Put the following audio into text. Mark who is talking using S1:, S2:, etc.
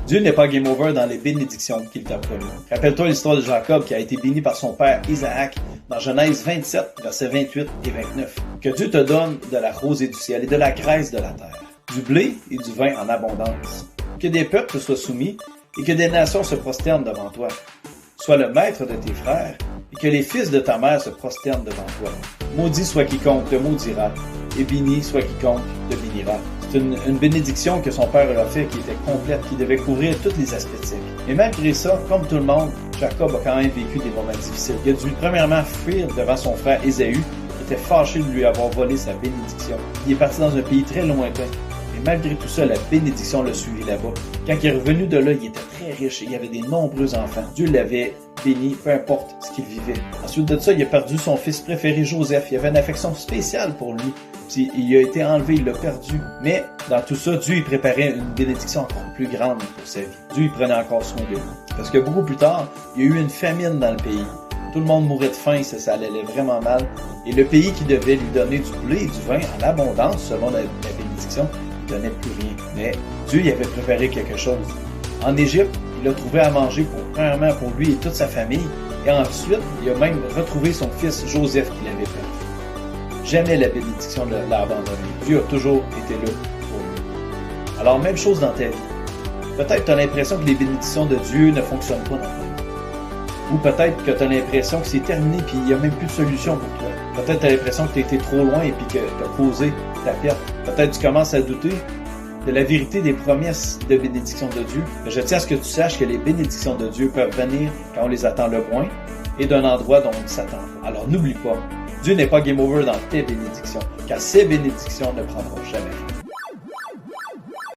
S1: Dieu n'est pas game over dans les bénédictions qu'il t'a promis. Rappelle-toi l'histoire de Jacob qui a été béni par son père Isaac dans Genèse 27, versets 28 et 29. Que Dieu te donne de la rosée du ciel et de la graisse de la terre, du blé et du vin en abondance. Que des peuples te soient soumis et que des nations se prosternent devant toi. Sois le maître de tes frères et que les fils de ta mère se prosternent devant toi. Maudit soit quiconque te maudira et béni soit quiconque te bénira. C'est une bénédiction que son père leur a fait qui était complète, qui devait couvrir tous les aspects de sa vie. Et malgré ça, comme tout le monde, Jacob a quand même vécu des moments difficiles. Il a dû premièrement fuir devant son frère Ésaü, qui était fâché de lui avoir volé sa bénédiction. Il est parti dans un pays très lointain. Et malgré tout ça, la bénédiction l'a suivi là-bas. Quand il est revenu de là, il était très riche et il y avait des nombreux enfants. Dieu l'avait béni, peu importe ce qu'il vivait. Ensuite de ça, il a perdu son fils préféré, Joseph. Il avait une affection spéciale pour lui. Puis, il a été enlevé, il l'a perdu. Mais dans tout ça, Dieu il préparait une bénédiction encore plus grande pour sa vie. Dieu il prenait encore soin de lui. Parce que beaucoup plus tard, il y a eu une famine dans le pays. Tout le monde mourait de faim, ça allait vraiment mal. Et le pays qui devait lui donner du blé et du vin en abondance, selon la bénédiction, il ne donnait plus rien. Mais Dieu y avait préparé quelque chose. En Égypte, il a trouvé à manger premièrement pour lui et toute sa famille. Et ensuite, il a même retrouvé son fils Joseph qu'il avait perdu. Jamais la bénédiction ne l'a abandonné. Dieu a toujours été là pour lui. Alors, même chose dans ta vie. Peut-être tu as l'impression que les bénédictions de Dieu ne fonctionnent pas dans ta vie. Ou peut-être que tu as l'impression que c'est terminé et il n'y a même plus de solution pour toi. Peut-être tu as l'impression que tu as été trop loin et que tu as causé ta perte. Peut-être tu commences à douter de la vérité des promesses de bénédiction de Dieu. Mais je tiens à ce que tu saches que les bénédictions de Dieu peuvent venir quand on les attend le moins et d'un endroit dont on ne s'attend pas. Alors n'oublie pas, Dieu n'est pas game over dans tes bénédictions, car ses bénédictions ne prendront jamais fin.